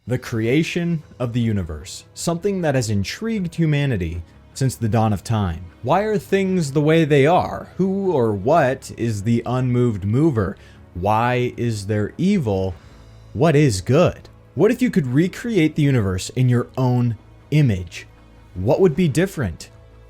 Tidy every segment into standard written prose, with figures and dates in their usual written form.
The creation of the universe, something that has intrigued humanity since the dawn of time. Why are things the way they are? Who or what is the unmoved mover? Why is there evil? What is good? What if you could recreate the universe in your own image? What would be different?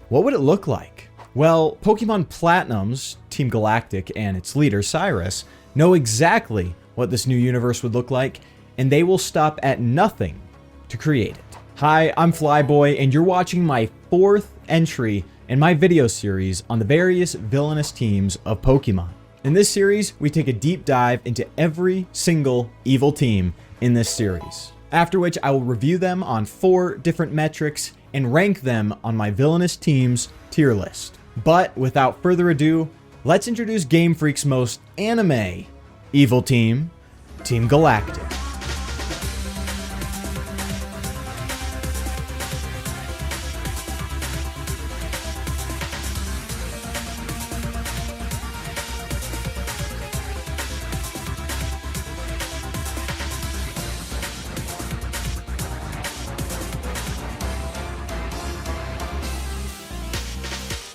What would it look like? Well, Pokemon Platinum's Team Galactic and its leader, Cyrus, know exactly what this new universe would look like, and they will stop at nothing to create it. Hi, I'm Flyboy, and you're watching my 4th entry in my video series on the various villainous teams of Pokemon. In this series, we take a deep dive into every single evil team in this series, after which I will review them on 4 different metrics and rank them on my villainous teams tier list. But without further ado, let's introduce Game Freak's most anime evil team, Team Galactic.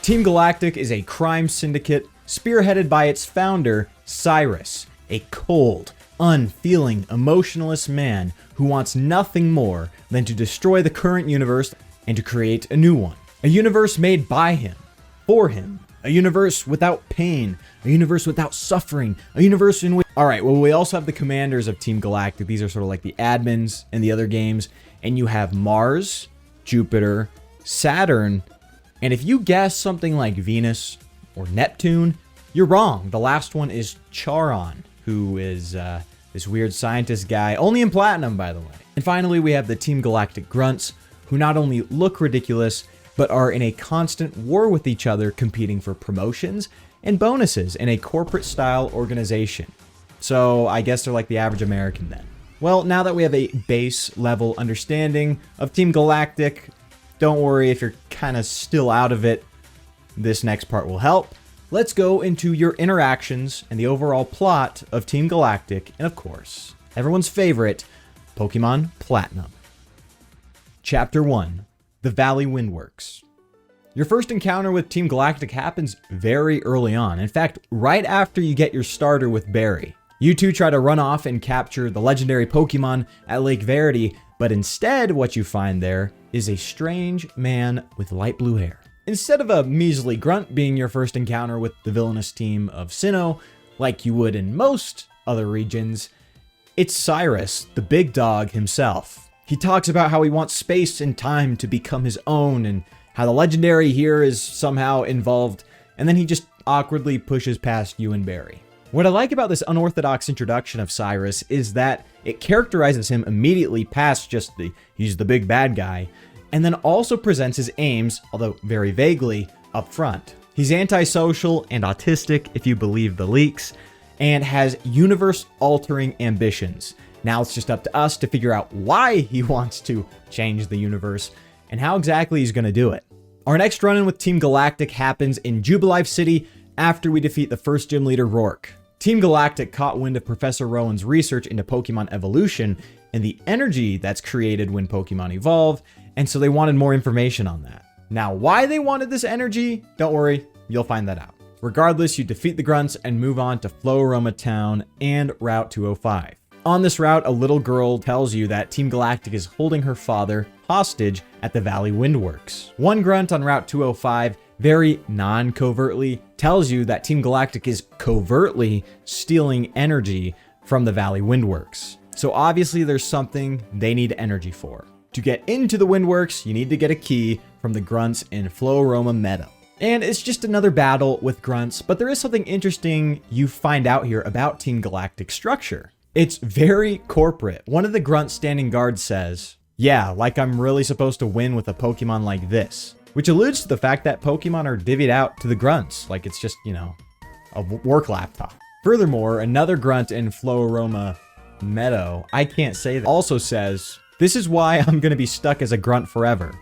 Team Galactic is a crime syndicate spearheaded by its founder, Cyrus, a cold, unfeeling, emotionless man who wants nothing more than to destroy the current universe and to create a new one. A universe made by him, for him, a universe without pain, a universe without suffering, a universe in which... Alright, well, we also have the commanders of Team Galactic. These are sort of like the admins in the other games. And you have Mars, Jupiter, Saturn, and if you guess something like Venus or Neptune, you're wrong. The last one is Charon, who is this weird scientist guy, only in Platinum, by the way. And finally, we have the Team Galactic Grunts, who not only look ridiculous, but are in a constant war with each other, competing for promotions and bonuses in a corporate-style organization. So I guess they're like the average American then. Well, now that we have a base-level understanding of Team Galactic, don't worry if you're kind of still out of it, this next part will help. Let's go into your interactions and the overall plot of Team Galactic, and of course, everyone's favorite, Pokemon Platinum. Chapter 1, The Valley Windworks. Your first encounter with Team Galactic happens very early on. In fact, right after you get your starter with Barry. You two try to run off and capture the legendary Pokemon at Lake Verity, but instead what you find there is a strange man with light blue hair. Instead of a measly grunt being your first encounter with the villainous team of Sinnoh, like you would in most other regions, it's Cyrus, the big dog himself. He talks about how he wants space and time to become his own, and how the legendary here is somehow involved, and then he just awkwardly pushes past you and Barry. What I like about this unorthodox introduction of Cyrus is that it characterizes him immediately past just he's the big bad guy, and then also presents his aims, although very vaguely, up front. He's antisocial and autistic, if you believe the leaks, and has universe-altering ambitions. Now it's just up to us to figure out why he wants to change the universe, and how exactly he's going to do it. Our next run-in with Team Galactic happens in Jubilife City after we defeat the first gym leader, Rourke. Team Galactic caught wind of Professor Rowan's research into Pokemon evolution and the energy that's created when Pokemon evolve, and so they wanted more information on that. Now, why they wanted this energy? Don't worry, you'll find that out. Regardless, you defeat the Grunts and move on to Floaroma Town and Route 205. On this route, a little girl tells you that Team Galactic is holding her father hostage at the Valley Windworks. One Grunt on Route 205 very non-covertly tells you that Team Galactic is covertly stealing energy from the Valley Windworks. So obviously there's something they need energy for. To get into the Windworks, you need to get a key from the Grunts in Floaroma Meadow. And it's just another battle with Grunts, but there is something interesting you find out here about Team Galactic structure. It's very corporate. One of the Grunts standing guard says, "Yeah, like I'm really supposed to win with a Pokemon like this." Which alludes to the fact that Pokemon are divvied out to the Grunts, like it's just, a work laptop. Furthermore, another Grunt in Floaroma Meadow, I can't say that, also says, "This is why I'm going to be stuck as a Grunt forever."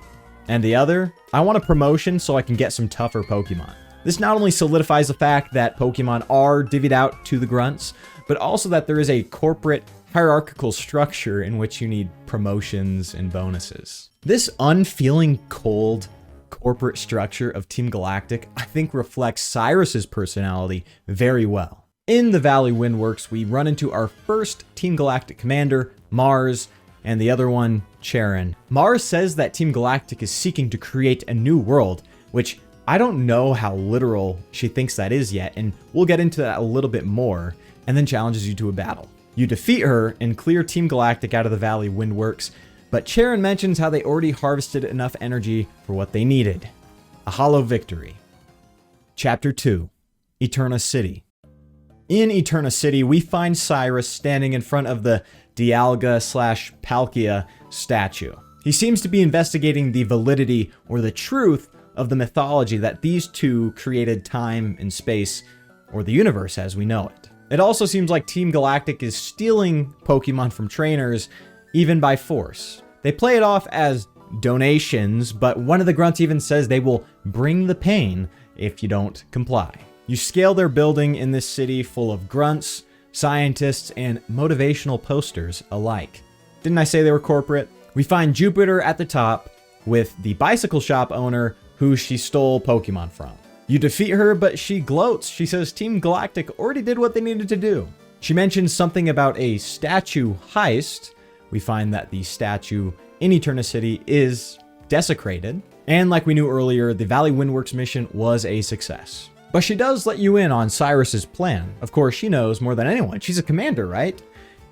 And the other, "I want a promotion so I can get some tougher Pokemon." This not only solidifies the fact that Pokemon are divvied out to the Grunts, but also that there is a corporate hierarchical structure in which you need promotions and bonuses. This unfeeling, cold corporate structure of Team Galactic, I think, reflects Cyrus's personality very well. In the Valley Windworks, we run into our first Team Galactic commander, Mars, and the other one, Charon. Mars says that Team Galactic is seeking to create a new world, which I don't know how literal she thinks that is yet, and we'll get into that a little bit more, and then challenges you to a battle. You defeat her and clear Team Galactic out of the Valley Windworks, but Charon mentions how they already harvested enough energy for what they needed. A hollow victory. Chapter 2, Eterna City. In Eterna City, we find Cyrus standing in front of the Dialga/Palkia statue. He seems to be investigating the validity or the truth of the mythology that these two created time and space, or the universe as we know it. It also seems like Team Galactic is stealing Pokemon from trainers, even by force. They play it off as donations, but one of the grunts even says they will bring the pain if you don't comply. You scale their building in this city full of grunts, scientists, and motivational posters alike. Didn't I say they were corporate? We find Jupiter at the top with the bicycle shop owner who she stole Pokemon from. You defeat her, but she gloats. She says Team Galactic already did what they needed to do. She mentions something about a statue heist. We find that the statue in Eterna City is desecrated. And like we knew earlier, the Valley Windworks mission was a success. But she does let you in on Cyrus's plan. Of course, she knows more than anyone. She's a commander, right?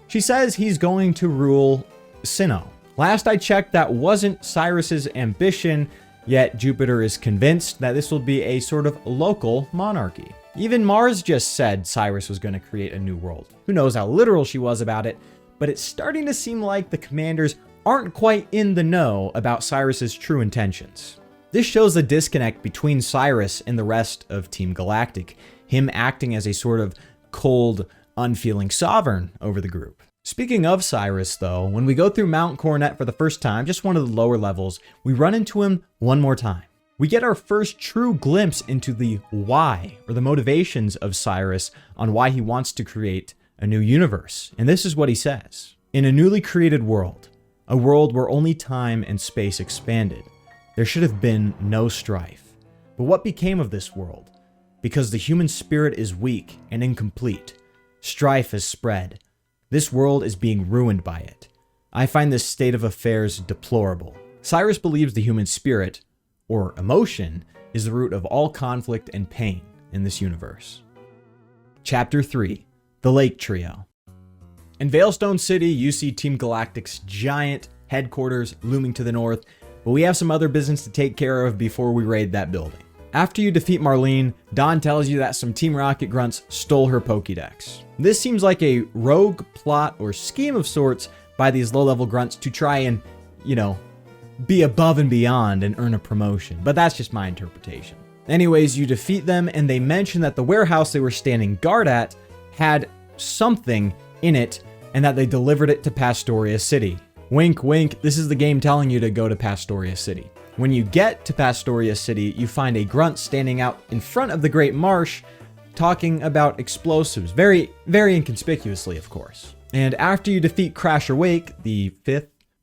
She says he's going to rule Sinnoh. Last I checked, that wasn't Cyrus's ambition, yet Jupiter is convinced that this will be a sort of local monarchy. Even Mars just said Cyrus was going to create a new world. Who knows how literal she was about it, but it's starting to seem like the commanders aren't quite in the know about Cyrus's true intentions. This shows the disconnect between Cyrus and the rest of Team Galactic, him acting as a sort of cold, unfeeling sovereign over the group. Speaking of Cyrus, though, when we go through Mount Coronet for the first time, just one of the lower levels, we run into him one more time. We get our first true glimpse into the why, or the motivations of Cyrus on why he wants to create a new universe. And this is what he says. In a newly created world, a world where only time and space expanded, there should have been no strife. But what became of this world? Because the human spirit is weak and incomplete, strife has spread. This world is being ruined by it. I find this state of affairs deplorable. Cyrus believes the human spirit, or emotion, is the root of all conflict and pain in this universe. Chapter 3, The Lake Trio. In Veilstone City, you see Team Galactic's giant headquarters looming to the north, but we have some other business to take care of before we raid that building. After you defeat Marlene, Dawn tells you that some Team Rocket grunts stole her Pokédex. This seems like a rogue plot or scheme of sorts by these low-level grunts to try and, be above and beyond and earn a promotion, but that's just my interpretation. Anyways, you defeat them and they mention that the warehouse they were standing guard at had something in it and that they delivered it to Pastoria City. Wink, wink, this is the game telling you to go to Pastoria City. When you get to Pastoria City, you find a grunt standing out in front of the Great Marsh talking about explosives, very, very inconspicuously, of course. And after you defeat Crasher Wake,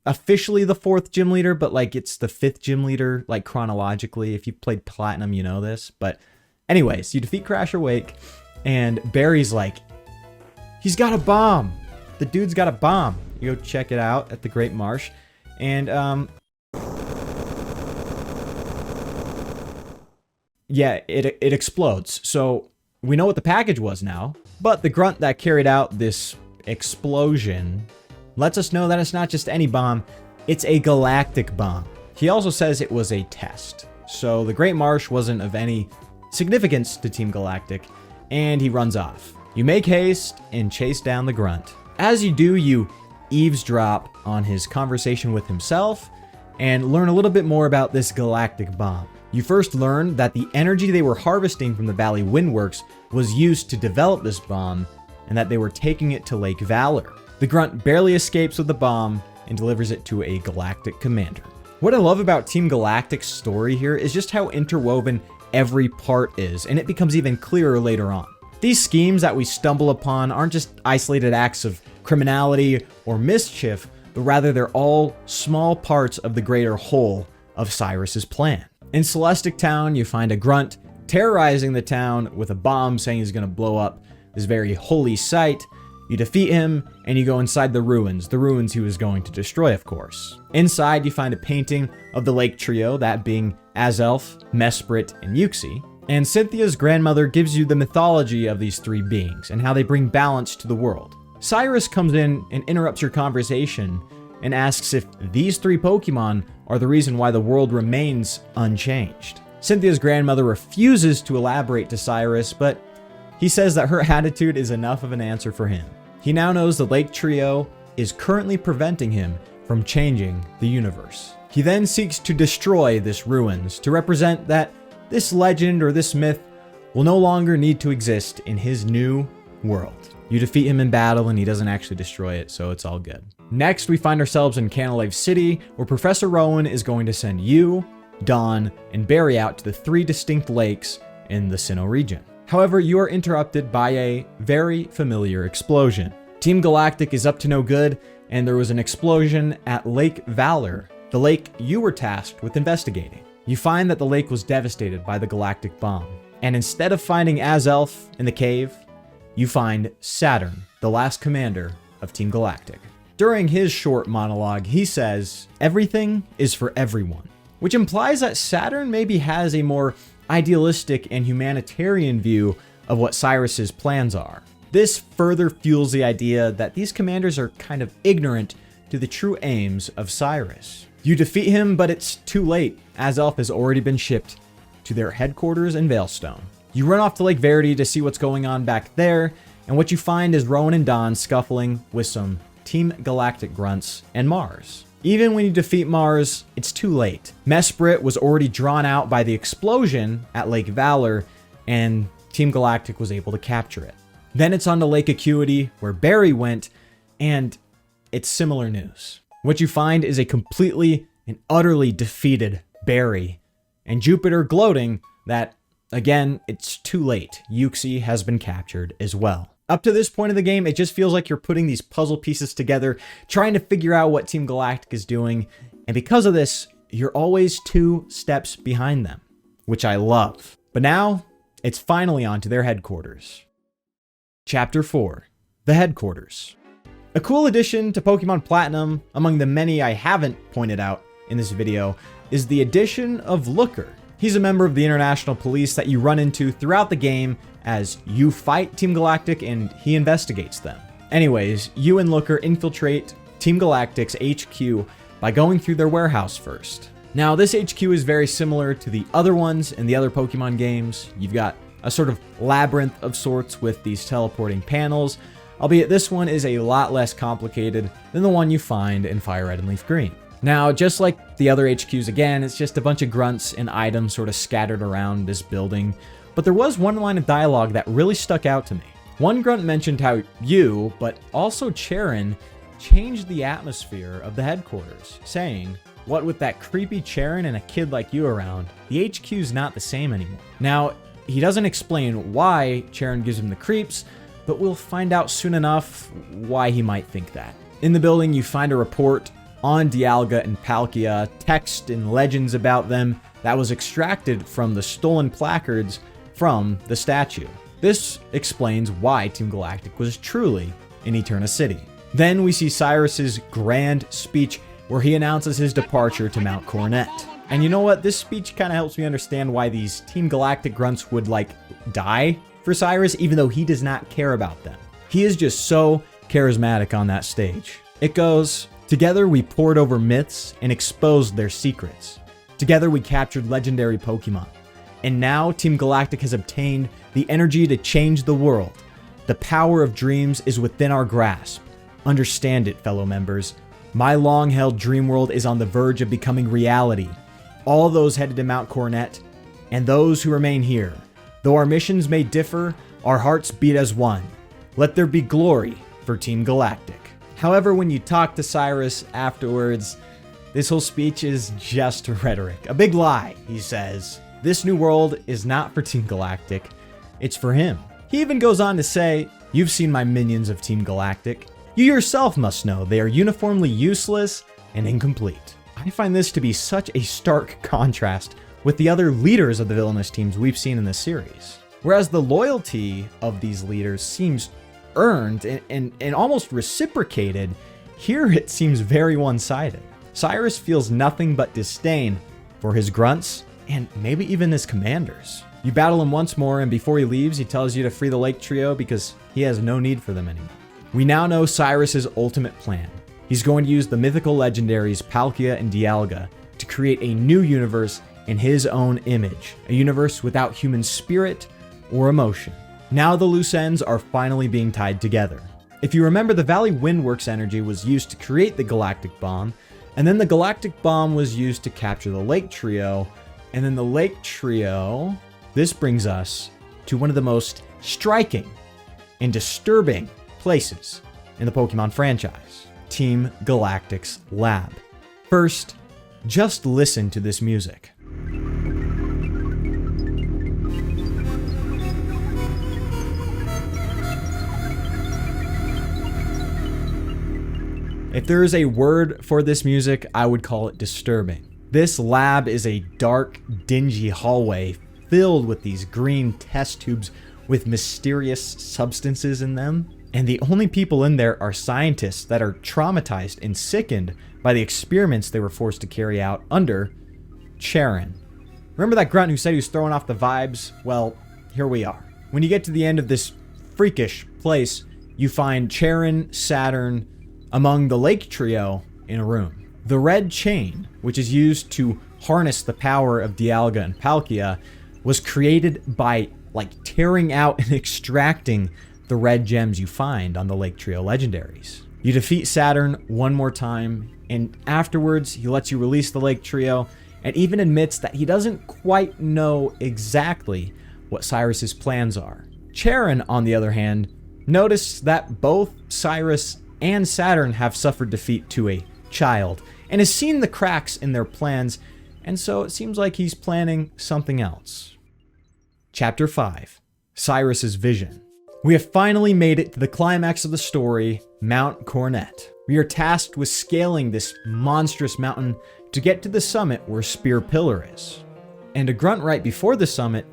officially the 4th gym leader, but it's the 5th gym leader, chronologically. If you've played Platinum, you know this. But anyways, you defeat Crasher Wake, and Barry's like, he's got a bomb. The dude's got a bomb. You go check it out at the Great Marsh. And, yeah, it explodes. So we know what the package was now, but the grunt that carried out this explosion lets us know that it's not just any bomb, it's a galactic bomb. He also says it was a test. So the Great Marsh wasn't of any significance to Team Galactic, and he runs off. You make haste and chase down the grunt. As you do, you eavesdrop on his conversation with himself and learn a little bit more about this galactic bomb. You first learn that the energy they were harvesting from the Valley Windworks was used to develop this bomb, and that they were taking it to Lake Valor. The grunt barely escapes with the bomb and delivers it to a galactic commander. What I love about Team Galactic's story here is just how interwoven every part is, and it becomes even clearer later on. These schemes that we stumble upon aren't just isolated acts of criminality or mischief, but rather they're all small parts of the greater whole of Cyrus's plan. In Celestic Town, you find a grunt terrorizing the town with a bomb saying he's going to blow up this very holy site. You defeat him, and you go inside the ruins he was going to destroy, of course. Inside, you find a painting of the Lake Trio, that being Azelf, Mesprit, and Yuxi. And Cynthia's grandmother gives you the mythology of these three beings and how they bring balance to the world. Cyrus comes in and interrupts your conversation and asks if these three Pokemon are the reason why the world remains unchanged. Cynthia's grandmother refuses to elaborate to Cyrus, but he says that her attitude is enough of an answer for him. He now knows the Lake Trio is currently preventing him from changing the universe. He then seeks to destroy this ruins to represent that this legend or this myth will no longer need to exist in his new world. You defeat him in battle and he doesn't actually destroy it, so it's all good. Next, we find ourselves in Canalave City, where Professor Rowan is going to send you, Dawn, and Barry out to the three distinct lakes in the Sinnoh region. However, you are interrupted by a very familiar explosion. Team Galactic is up to no good, and there was an explosion at Lake Valor, the lake you were tasked with investigating. You find that the lake was devastated by the galactic bomb, and instead of finding Azelf in the cave, you find Saturn, the last commander of Team Galactic. During his short monologue, he says, "Everything is for everyone," which implies that Saturn maybe has a more idealistic and humanitarian view of what Cyrus's plans are. This further fuels the idea that these commanders are kind of ignorant to the true aims of Cyrus. You defeat him, but it's too late. Azelf has already been shipped to their headquarters in Veilstone. You run off to Lake Verity to see what's going on back there, and what you find is Rowan and Dawn scuffling with some Team Galactic grunts and Mars. Even when you defeat Mars, it's too late. Mesprit was already drawn out by the explosion at Lake Valor, and Team Galactic was able to capture it. Then it's on to Lake Acuity, where Barry went, and it's similar news. What you find is a completely and utterly defeated Barry, and Jupiter gloating that, again, it's too late. Yuxi has been captured as well. Up to this point of the game, it just feels like you're putting these puzzle pieces together, trying to figure out what Team Galactic is doing, and because of this, you're always 2 steps behind them, which I love. But now, it's finally on to their headquarters. Chapter 4, The Headquarters. A cool addition to Pokemon Platinum, among the many I haven't pointed out in this video, is the addition of Looker. He's a member of the International Police that you run into throughout the game as you fight Team Galactic and he investigates them. Anyways, you and Looker infiltrate Team Galactic's HQ by going through their warehouse first. Now, this HQ is very similar to the other ones in the other Pokemon games. You've got a sort of labyrinth of sorts with these teleporting panels, albeit this one is a lot less complicated than the one you find in Fire Red and Leaf Green. Now, just like the other HQs again, it's just a bunch of grunts and items sort of scattered around this building, but there was one line of dialogue that really stuck out to me. One grunt mentioned how you, but also Charon, changed the atmosphere of the headquarters, saying, "What with that creepy Charon and a kid like you around, the HQ's not the same anymore." Now, he doesn't explain why Charon gives him the creeps, but we'll find out soon enough why he might think that. In the building, you find a report on Dialga and Palkia, text and legends about them that was extracted from the stolen placards from the statue. This explains why Team Galactic was truly in Eterna City. Then we see Cyrus's grand speech where he announces his departure to Mount Coronet. And you know what? This speech kind of helps me understand why these Team Galactic grunts would die for Cyrus, even though he does not care about them. He is just so charismatic on that stage. It goes, "Together we pored over myths and exposed their secrets. Together we captured legendary Pokemon. And now Team Galactic has obtained the energy to change the world. The power of dreams is within our grasp. Understand it, fellow members. My long-held dream world is on the verge of becoming reality. All those headed to Mount Coronet, and those who remain here. Though our missions may differ, our hearts beat as one. Let there be glory for Team Galactic." However, when you talk to Cyrus afterwards, this whole speech is just rhetoric. A big lie, he says. This new world is not for Team Galactic, it's for him. He even goes on to say, "You've seen my minions of Team Galactic. You yourself must know they are uniformly useless and incomplete." I find this to be such a stark contrast with the other leaders of the villainous teams we've seen in this series. Whereas the loyalty of these leaders seems earned and almost reciprocated, here it seems very one-sided. Cyrus feels nothing but disdain for his grunts and maybe even his commanders. You battle him once more, and before he leaves, he tells you to free the Lake Trio because he has no need for them anymore. We now know Cyrus's ultimate plan. He's going to use the mythical legendaries Palkia and Dialga to create a new universe in his own image, a universe without human spirit or emotion. Now the loose ends are finally being tied together. If you remember, the Valley Windworks energy was used to create the Galactic Bomb, and then the Galactic Bomb was used to capture the Lake Trio, and then the Lake Trio... This brings us to one of the most striking and disturbing places in the Pokemon franchise, Team Galactic's lab. First, just listen to this music. If there is a word for this music, I would call it disturbing. This lab is a dark, dingy hallway filled with these green test tubes with mysterious substances in them. And the only people in there are scientists that are traumatized and sickened by the experiments they were forced to carry out under Charon. Remember that grunt who said he was throwing off the vibes? Well, here we are. When you get to the end of this freakish place, you find Charon, Saturn, among the Lake Trio in a room. The red chain, which is used to harness the power of Dialga and Palkia, was created by tearing out and extracting the red gems you find on the Lake Trio legendaries. You defeat Saturn one more time, and afterwards he lets you release the Lake Trio and even admits that he doesn't quite know exactly what Cyrus's plans are. Charon, on the other hand, noticed that both Cyrus and Saturn have suffered defeat to a child and has seen the cracks in their plans, and so it seems like he's planning something else. Chapter 5, Cyrus's Vision. We have finally made it to the climax of the story, Mount Coronet. We are tasked with scaling this monstrous mountain to get to the summit where Spear Pillar is. And a grunt right before the summit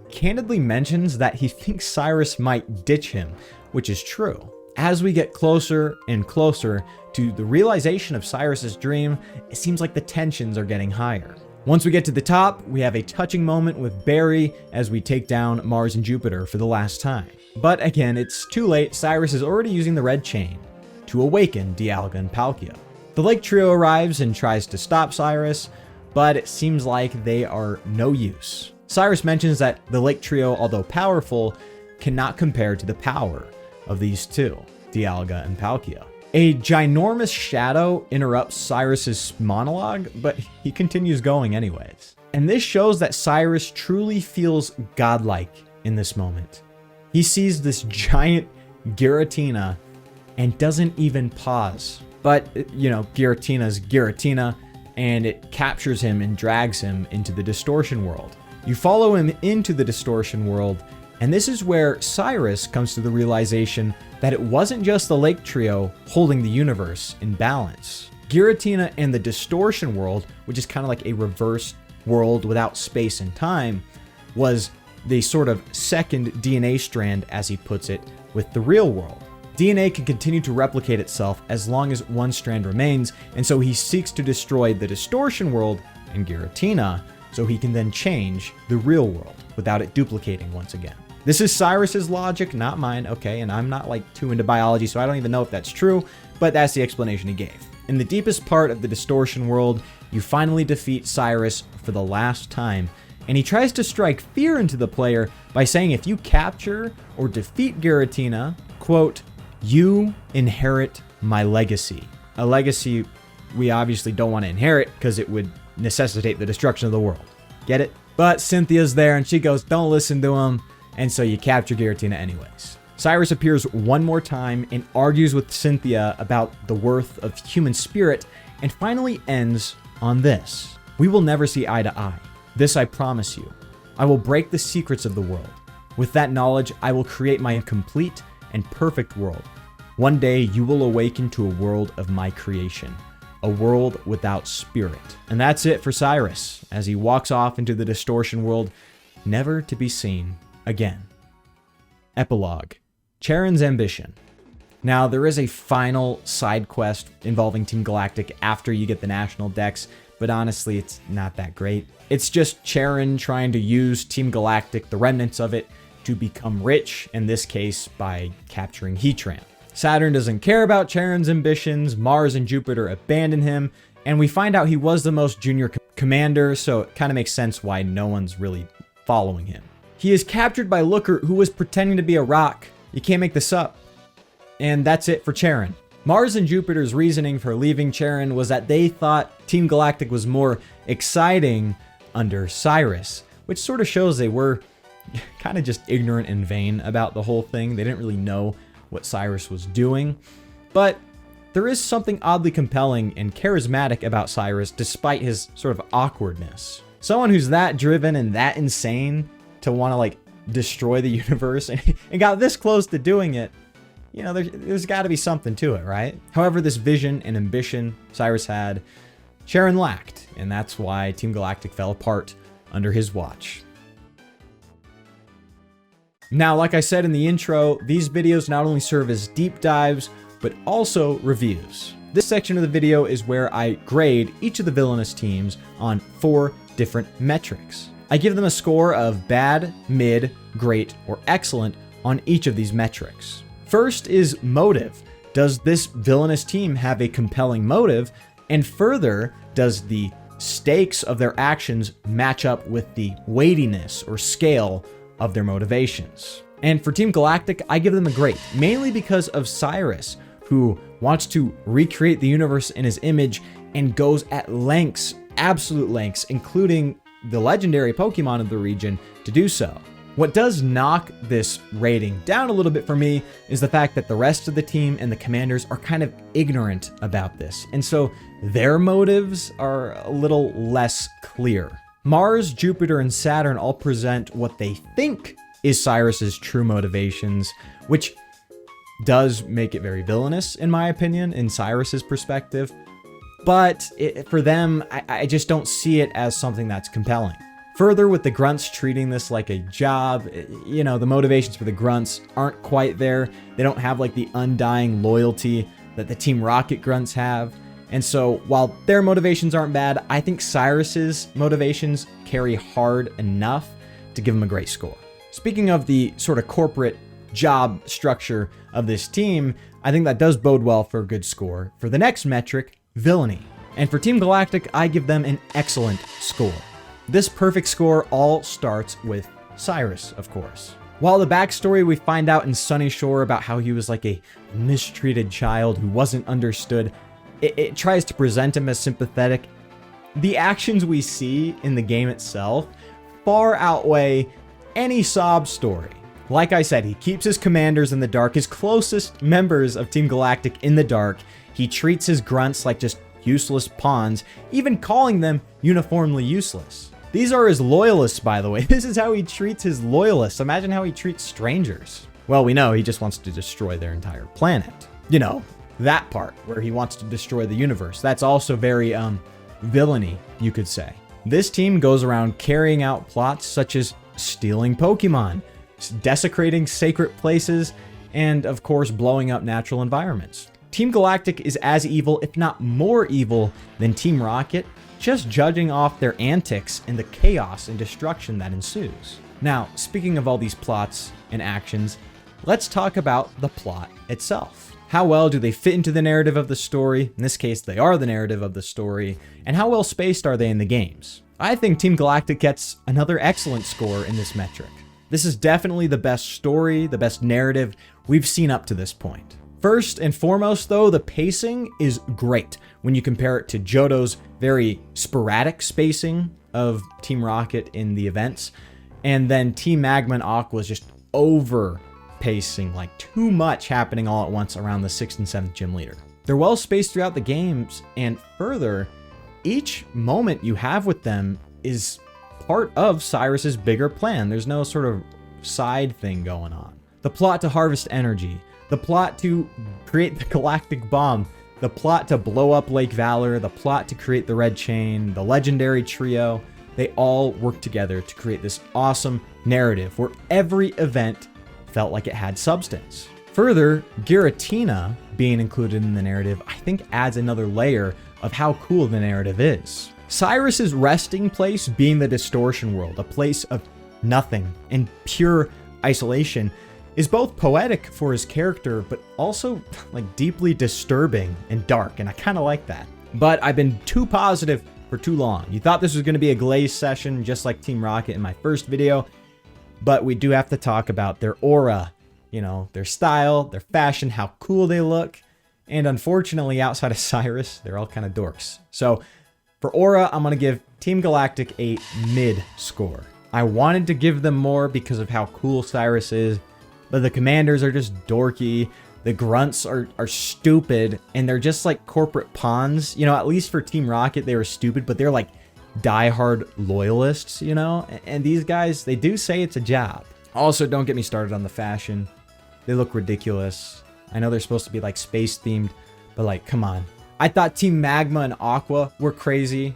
candidly mentions that he thinks Cyrus might ditch him, which is true. As we get closer and closer to the realization of Cyrus's dream, it seems like the tensions are getting higher. Once we get to the top, we have a touching moment with Barry as we take down Mars and Jupiter for the last time. But again, it's too late. Cyrus is already using the red chain to awaken Dialga and Palkia. The Lake Trio arrives and tries to stop Cyrus, but it seems like they are no use. Cyrus mentions that the Lake Trio, although powerful, cannot compare to the power of these two, Dialga and Palkia. A ginormous shadow interrupts Cyrus's monologue, but he continues going anyways. And this shows that Cyrus truly feels godlike in this moment. He sees this giant Giratina and doesn't even pause. But, Giratina's Giratina, and it captures him and drags him into the distortion world. You follow him into the distortion world, and this is where Cyrus comes to the realization that it wasn't just the Lake Trio holding the universe in balance. Giratina and the distortion world, which is kind of like a reverse world without space and time, was the sort of second DNA strand, as he puts it, with the real world. DNA can continue to replicate itself as long as one strand remains, and so he seeks to destroy the distortion world and Giratina so he can then change the real world without it duplicating once again. This is Cyrus's logic, not mine, okay, and I'm not too into biology, so I don't even know if that's true, but that's the explanation he gave. In the deepest part of the distortion world, you finally defeat Cyrus for the last time, and he tries to strike fear into the player by saying if you capture or defeat Giratina, quote, you inherit my legacy. A legacy we obviously don't want to inherit because it would necessitate the destruction of the world. Get it? But Cynthia's there and she goes, don't listen to him. And so you capture Giratina anyways. Cyrus appears one more time and argues with Cynthia about the worth of human spirit and finally ends on this. We will never see eye to eye. This I promise you. I will break the secrets of the world. With that knowledge, I will create my complete and perfect world. One day, you will awaken to a world of my creation, a world without spirit. And that's it for Cyrus, as he walks off into the distortion world, never to be seen again. Epilogue. Charon's ambition. Now, there is a final side quest involving Team Galactic after you get the national dex, but honestly, it's not that great. It's just Charon trying to use Team Galactic, the remnants of it, to become rich, in this case, by capturing Heatran. Saturn doesn't care about Charon's ambitions, Mars and Jupiter abandon him, and we find out he was the most junior commander, so it kind of makes sense why no one's really following him. He is captured by Looker, who was pretending to be a rock. You can't make this up. And that's it for Charon. Mars and Jupiter's reasoning for leaving Charon was that they thought Team Galactic was more exciting under Cyrus, which sort of shows they were kind of just ignorant and vain about the whole thing. They didn't really know what Cyrus was doing. But there is something oddly compelling and charismatic about Cyrus despite his sort of awkwardness. Someone who's that driven and that insane to want to like destroy the universe and got this close to doing it, you know, there's got to be something to it, right? However, this vision and ambition Cyrus had, Charon lacked, and that's why Team Galactic fell apart under his watch. Now, like I said in the intro, these videos not only serve as deep dives, but also reviews. This section of the video is where I grade each of the villainous teams on 4 different metrics. I give them a score of bad, mid, great, or excellent on each of these metrics. First is motive. Does this villainous team have a compelling motive? And further, does the stakes of their actions match up with the weightiness or scale of their motivations? And for Team Galactic, I give them a great, mainly because of Cyrus, who wants to recreate the universe in his image and goes at lengths, absolute lengths, including the legendary Pokemon of the region, to do so. What does knock this rating down a little bit for me is the fact that the rest of the team and the commanders are kind of ignorant about this, and so their motives are a little less clear. Mars, Jupiter, and Saturn all present what they think is Cyrus's true motivations, which does make it very villainous, in my opinion, in Cyrus's perspective. But for them, I just don't see it as something that's compelling. Further, with the grunts treating this like a job, you know, the motivations for the grunts aren't quite there. They don't have like the undying loyalty that the Team Rocket grunts have. And so while their motivations aren't bad, I think Cyrus's motivations carry hard enough to give him a great score. Speaking of the sort of corporate job structure of this team, I think that does bode well for a good score. For the next metric, villainy. And for Team Galactic, I give them an excellent score. This perfect score all starts with Cyrus, of course. While the backstory we find out in Sunny Shore about how he was like a mistreated child who wasn't understood, it tries to present him as sympathetic. The actions we see in the game itself far outweigh any sob story. Like I said, he keeps his commanders in the dark, his closest members of Team Galactic in the dark. He treats his grunts like just useless pawns, even calling them uniformly useless. These are his loyalists, by the way. This is how he treats his loyalists. Imagine how he treats strangers. Well, we know he just wants to destroy their entire planet. You know, that part where he wants to destroy the universe. That's also very, villainy, you could say. This team goes around carrying out plots such as stealing Pokemon, desecrating sacred places, and of course, blowing up natural environments. Team Galactic is as evil, if not more evil, than Team Rocket, just judging off their antics and the chaos and destruction that ensues. Now, speaking of all these plots and actions, let's talk about the plot itself. How well do they fit into the narrative of the story? In this case, they are the narrative of the story. And how well spaced are they in the games? I think Team Galactic gets another excellent score in this metric. This is definitely the best story, the best narrative we've seen up to this point. First and foremost, though, the pacing is great when you compare it to Johto's very sporadic spacing of Team Rocket in the events, and then Team Magma and Aqua's just over pacing, like too much happening all at once around the 6th and 7th gym leader. They're well spaced throughout the games, and further, each moment you have with them is part of Cyrus's bigger plan. There's no sort of side thing going on. The plot to harvest energy, the plot to create the galactic bomb, the plot to blow up Lake Valor, the plot to create the Red Chain, the legendary trio, they all work together to create this awesome narrative where every event felt like it had substance. Further, Giratina being included in the narrative, I think adds another layer of how cool the narrative is. Cyrus's resting place being the distortion world, a place of nothing and pure isolation, is both poetic for his character, but also like deeply disturbing and dark, and I kind of like that. But I've been too positive for too long. You thought this was going to be a Glaze session, just like Team Rocket in my first video, but we do have to talk about their aura, you know, their style, their fashion, how cool they look, and unfortunately, outside of Cyrus, they're all kind of dorks. So for aura, I'm going to give Team Galactic a mid score. I wanted to give them more because of how cool Cyrus is, but the commanders are just dorky, the grunts are stupid, and they're just like corporate pawns. You know, at least for Team Rocket, they were stupid, but they're like diehard loyalists, you know? And these guys, they do say it's a job. Also, don't get me started on the fashion. They look ridiculous. I know they're supposed to be like space themed, but like, come on. I thought Team Magma and Aqua were crazy.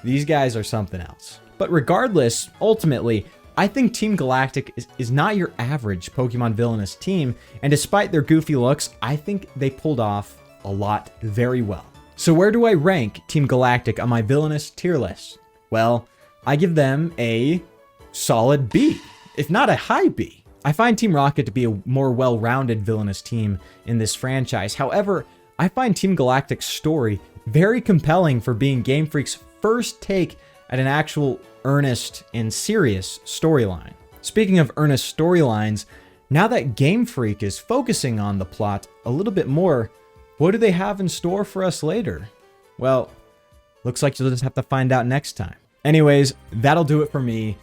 These guys are something else. But regardless, ultimately, I think Team Galactic is not your average Pokemon villainous team, and despite their goofy looks, I think they pulled off a lot very well. So where do I rank Team Galactic on my villainous tier list? Well, I give them a solid B, if not a high B. I find Team Rocket to be a more well-rounded villainous team in this franchise. However, I find Team Galactic's story very compelling for being Game Freak's first take at an actual earnest and serious storyline. Speaking of earnest storylines, now that Game Freak is focusing on the plot a little bit more, what do they have in store for us later? Well, looks like you'll just have to find out next time. Anyways, that'll do it for me.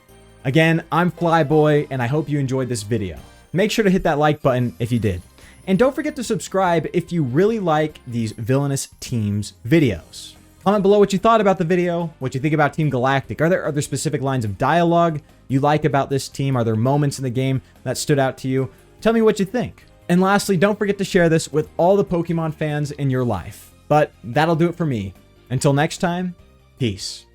Again, I'm Flyboy, and I hope you enjoyed this video. Make sure to hit that like button if you did. And don't forget to subscribe if you really like these villainous teams videos. Comment below what you thought about the video, what you think about Team Galactic. Are there other specific lines of dialogue you like about this team? Are there moments in the game that stood out to you? Tell me what you think. And lastly, don't forget to share this with all the Pokemon fans in your life. But that'll do it for me. Until next time, peace.